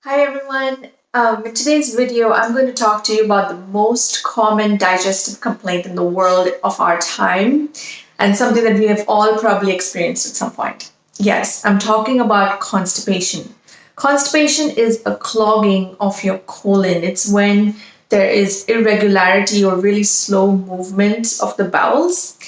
Hi everyone. In today's video, I'm going to talk to you about the most common digestive complaint in the world of our time and something that we have all probably experienced at some point. Yes, I'm talking about constipation. Constipation is a clogging of your colon. It's when there is irregularity or really slow movement of the bowels,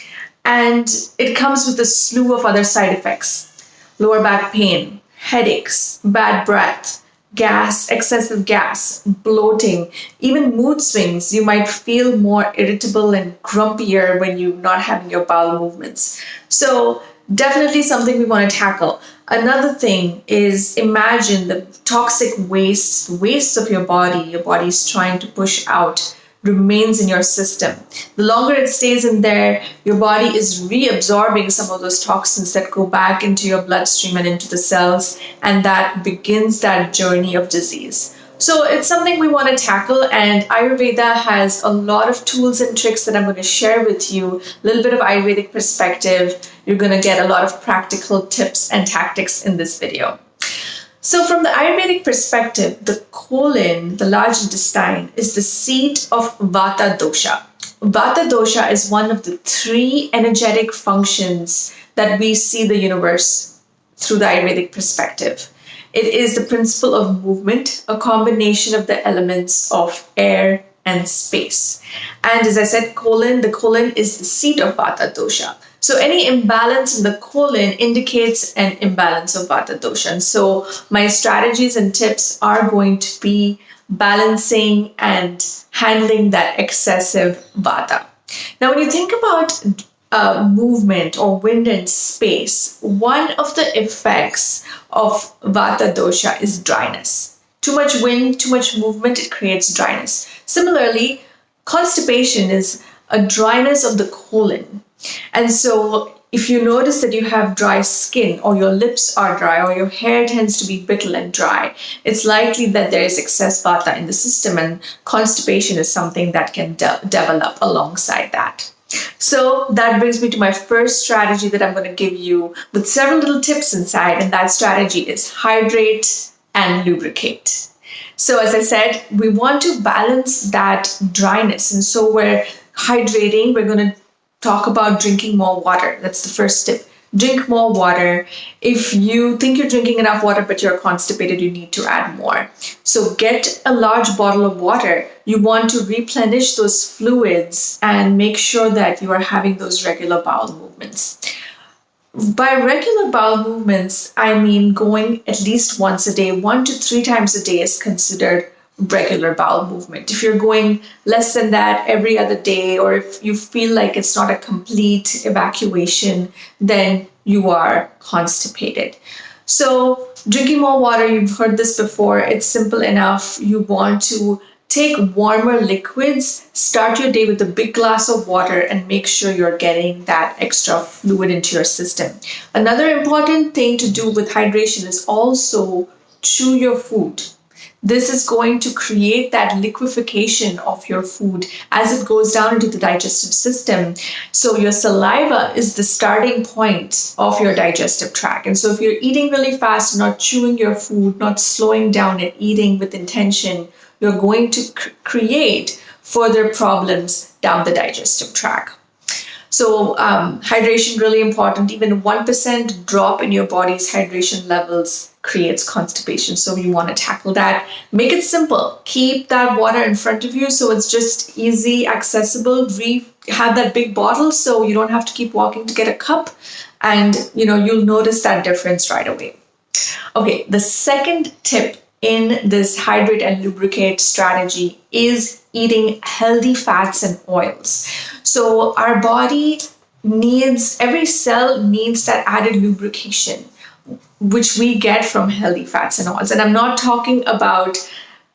and it comes with a slew of other side effects: lower back pain, headaches, bad breath, gas, excessive gas, bloating, even mood swings. You might feel more irritable and grumpier when you're not having your bowel movements. So, definitely something we want to tackle. Another thing is, imagine the toxic wastes of your body. Your body is trying to push out remains in your system. The longer it stays in there, your body is reabsorbing some of those toxins that go back into your bloodstream and into the cells, and that begins that journey of disease. So it's something we want to tackle, and Ayurveda has a lot of tools and tricks that I'm going to share with you. A little bit of Ayurvedic perspective. You're going to get a lot of practical tips and tactics in this video. So, from the Ayurvedic perspective, the colon, the large intestine, is the seat of Vata dosha. Vata dosha is one of the three energetic functions that we see the universe through the Ayurvedic perspective. It is the principle of movement, a combination of the elements of air and space. And as I said, the colon is the seat of Vata dosha. So any imbalance in the colon indicates an imbalance of Vata dosha. And so my strategies and tips are going to be balancing and handling that excessive Vata. Now, when you think about movement or wind and space, one of the effects of Vata dosha is dryness. Too much wind, too much movement, it creates dryness. Similarly, constipation is a dryness of the colon. And so if you notice that you have dry skin, or your lips are dry, or your hair tends to be brittle and dry, it's likely that there is excess vata in the system, and constipation is something that can develop alongside that. So that brings me to my first strategy that I'm going to give you with several little tips inside, and that strategy is hydrate and lubricate. So as I said, we want to balance that dryness, and so we're hydrating. We're going to talk about drinking more water. That's the first tip. Drink more water. If you think you're drinking enough water but you're constipated, you need to add more. So get a large bottle of water. You want to replenish those fluids and make sure that you are having those regular bowel movements. By regular bowel movements, I mean going at least once a day. 1 to 3 times a day is considered regular bowel movement. If you're going less than that every other day, or if you feel like it's not a complete evacuation, then you are constipated. So drinking more water, you've heard this before, it's simple enough. You want to take warmer liquids, start your day with a big glass of water, and make sure you're getting that extra fluid into your system. Another important thing to do with hydration is also chew your food. This is going to create that liquefaction of your food as it goes down into the digestive system. So your saliva is the starting point of your digestive tract. And so if you're eating really fast, not chewing your food, not slowing down and eating with intention, you're going to create further problems down the digestive tract. So hydration, really important. Even 1% drop in your body's hydration levels creates constipation. So you want to tackle that. Make it simple. Keep that water in front of you so it's just easy, accessible. Have that big bottle so you don't have to keep walking to get a cup. And you'll notice that difference right away. Okay, the second tip in this hydrate and lubricate strategy is eating healthy fats and oils. So our body every cell needs that added lubrication, which we get from healthy fats and oils. And I'm not talking about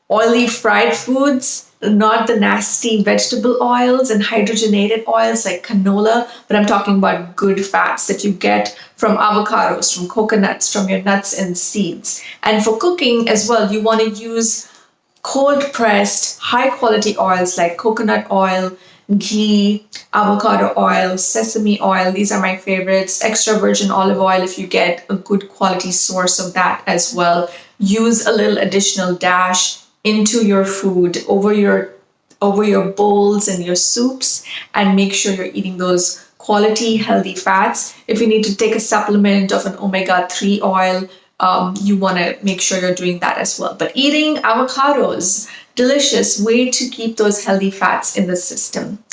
oily fried foods, not the nasty vegetable oils and hydrogenated oils like canola, but I'm talking about good fats that you get from avocados, from coconuts, from your nuts and seeds. And for cooking as well, you want to use cold pressed, high quality oils like coconut oil ghee, avocado oil, sesame oil. These are my favorites. Extra virgin olive oil if you get a good quality source of that as well. Use a little additional dash into your food over your bowls and your soups, and make sure you're eating those quality healthy fats. If you need to take a supplement of an omega-3 oil, you want to make sure you're doing that as well. But eating avocados, delicious way to keep those healthy fats in the system.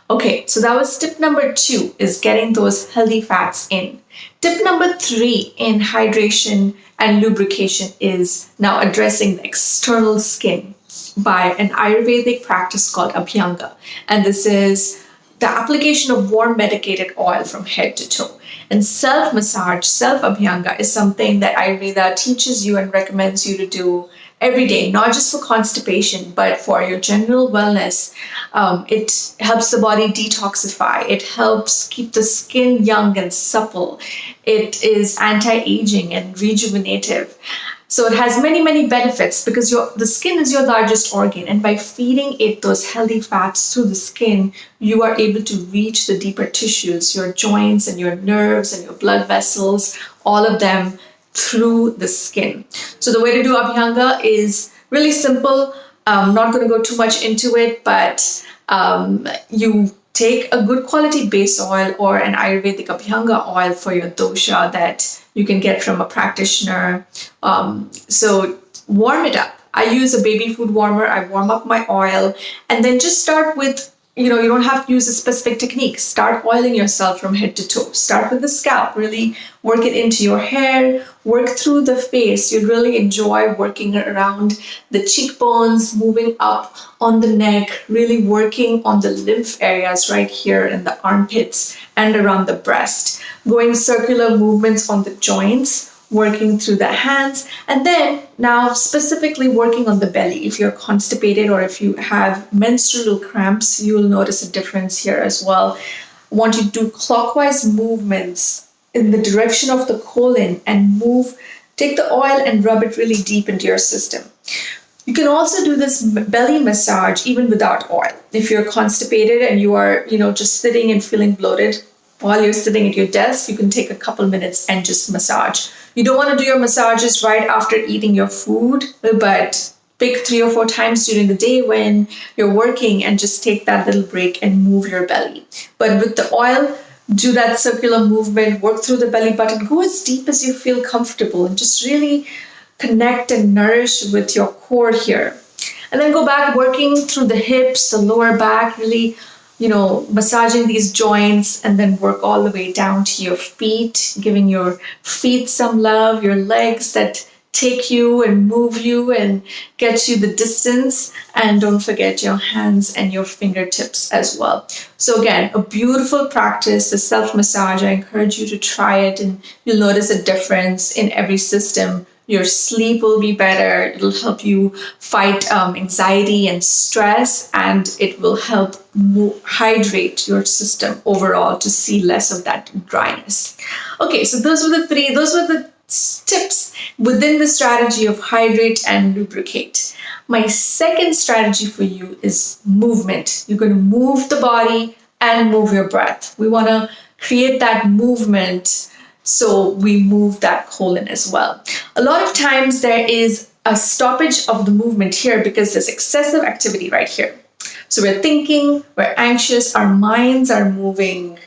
Okay, so that was tip number 2, is getting those healthy fats in. Tip number 3 in hydration and lubrication is now addressing the external skin by an Ayurvedic practice called Abhyanga. And this is the application of warm medicated oil from head to toe. And self-massage, self-Abhyanga is something that Ayurveda teaches you and recommends you to do every day, not just for constipation, but for your general wellness. It helps the body detoxify. It helps keep the skin young and supple. It is anti-aging and rejuvenative. So it has many, many benefits because the skin is your largest organ. And by feeding it those healthy fats through the skin, you are able to reach the deeper tissues, your joints and your nerves and your blood vessels, all of them through the skin. So the way to do Abhyanga is really simple. I'm not going to go too much into it, but you take a good quality base oil or an Ayurvedic Abhyanga oil for your dosha that you can get from a practitioner. So warm it up. I use a baby food warmer. I warm up my oil and then just start with, you don't have to use a specific technique. Start oiling yourself from head to toe. Start with the scalp. Really work it into your hair. Work through the face. You'd really enjoy working around the cheekbones, moving up on the neck, really working on the lymph areas right here in the armpits and around the breast. Going circular movements on the joints, working through the hands, and then now specifically working on the belly. If you're constipated or if you have menstrual cramps, you will notice a difference here as well. I want you to do clockwise movements in the direction of the colon and take the oil and rub it really deep into your system. You can also do this belly massage even without oil. If you're constipated and you are, just sitting and feeling bloated, while you're sitting at your desk, you can take a couple minutes and just massage. You don't want to do your massages right after eating your food, but pick 3 or 4 times during the day when you're working and just take that little break and move your belly. But with the oil, do that circular movement, work through the belly button, go as deep as you feel comfortable and just really connect and nourish with your core here. And then go back working through the hips, the lower back, really massaging these joints, and then work all the way down to your feet, giving your feet some love, your legs that take you and move you and get you the distance. And don't forget your hands and your fingertips as well. So again, a beautiful practice, the self-massage. I encourage you to try it and you'll notice a difference in every system. Your sleep will be better. It'll help you fight anxiety and stress, and it will help hydrate your system overall to see less of that dryness. Okay, so those were the tips within the strategy of hydrate and lubricate. My second strategy for you is movement. You're going to move the body and move your breath. We want to create that movement. So we move that colon as well. A lot of times there is a stoppage of the movement here because there's excessive activity right here. So we're thinking, we're anxious, our minds are moving,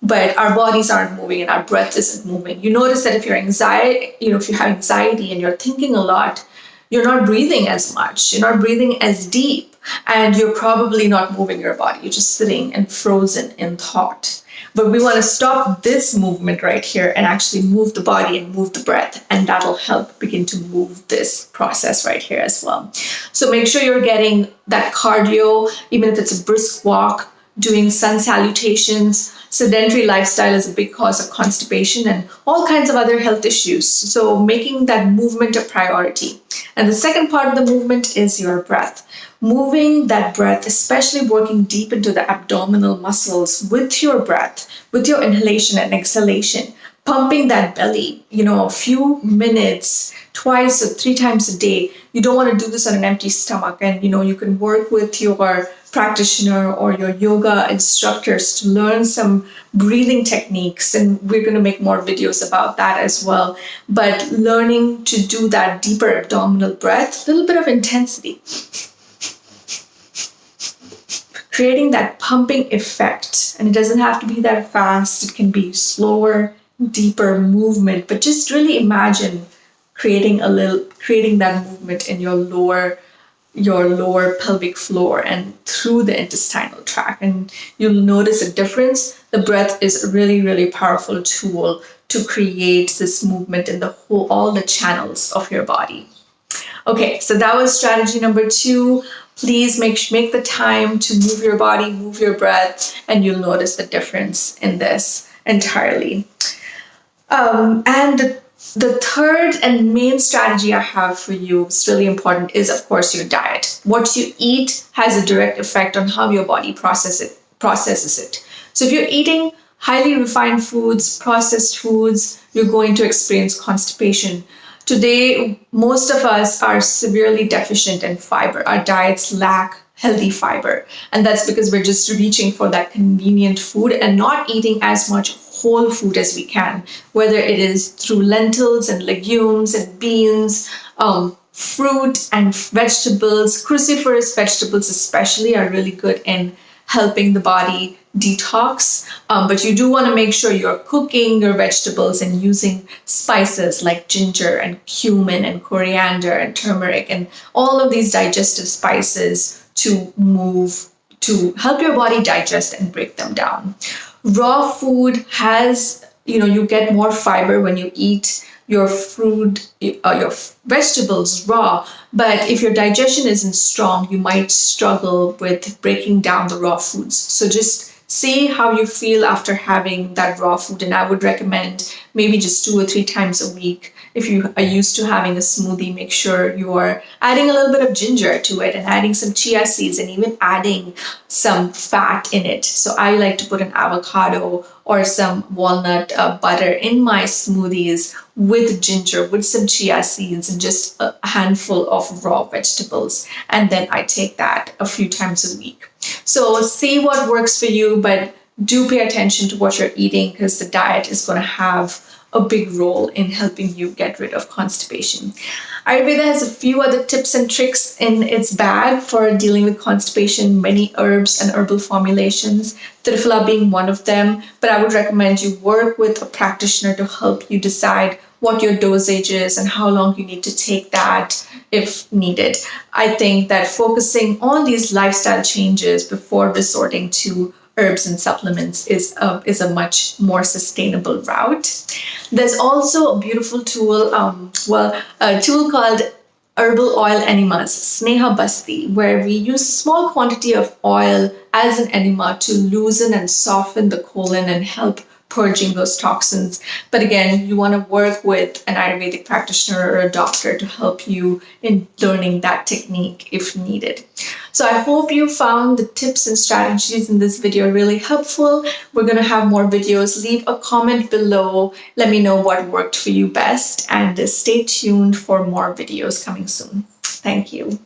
but our bodies aren't moving and our breath isn't moving. You notice that if if you have anxiety and you're thinking a lot, you're not breathing as much, you're not breathing as deep, and you're probably not moving your body. You're just sitting and frozen in thought. But we want to stop this movement right here and actually move the body and move the breath, and that'll help begin to move this process right here as well. So make sure you're getting that cardio, even if it's a brisk walk, doing sun salutations. Sedentary lifestyle is a big cause of constipation and all kinds of other health issues. So making that movement a priority. And the second part of the movement is your breath. Moving that breath, especially working deep into the abdominal muscles with your breath, with your inhalation and exhalation, pumping that belly, a few minutes, 2 or 3 times a day. You don't want to do this on an empty stomach. And, you can work with your practitioner or your yoga instructors to learn some breathing techniques. And we're going to make more videos about that as well. But learning to do that deeper abdominal breath, a little bit of intensity, creating that pumping effect. And it doesn't have to be that fast. It can be slower, deeper movement, but just really imagine creating that movement in your lower pelvic floor and through the intestinal tract. And you'll notice a difference. The breath is a really, really powerful tool to create this movement in all the channels of your body. Okay, so that was strategy number 2. Please make the time to move your body, move your breath, and you'll notice the difference in this entirely. And the third and main strategy I have for you, it's really important, is of course your diet. What you eat has a direct effect on how your body processes it. So if you're eating highly refined foods, processed foods, you're going to experience constipation. Today, most of us are severely deficient in fiber. Our diets lack healthy fiber. And that's because we're just reaching for that convenient food and not eating as much whole food as we can, whether it is through lentils and legumes and beans, fruit and vegetables. Cruciferous vegetables especially are really good in helping the body detox, but you do want to make sure you're cooking your vegetables and using spices like ginger and cumin and coriander and turmeric and all of these digestive spices to help your body digest and break them down. Raw food has, you get more fiber when you eat your fruit, your vegetables raw, but if your digestion isn't strong, you might struggle with breaking down the raw foods. So just see how you feel after having that raw food, and I would recommend maybe just 2 or 3 times a week. If you are used to having a smoothie, make sure you are adding a little bit of ginger to it and adding some chia seeds and even adding some fat in it. So I like to put an avocado or some walnut butter in my smoothies with ginger, with some chia seeds and just a handful of raw vegetables. And then I take that a few times a week. So see what works for you, but do pay attention to what you're eating because the diet is going to have a big role in helping you get rid of constipation. Ayurveda has a few other tips and tricks in its bag for dealing with constipation, many herbs and herbal formulations, Triphala being one of them, but I would recommend you work with a practitioner to help you decide what your dosage is and how long you need to take that if needed. I think that focusing on these lifestyle changes before resorting to herbs and supplements is a much more sustainable route. There's also a beautiful tool, a tool called herbal oil enemas, Sneha Basti, where we use a small quantity of oil as an enema to loosen and soften the colon and help purging those toxins. But again, you want to work with an Ayurvedic practitioner or a doctor to help you in learning that technique if needed. So I hope you found the tips and strategies in this video really helpful. We're going to have more videos. Leave a comment below. Let me know what worked for you best, and stay tuned for more videos coming soon. Thank you.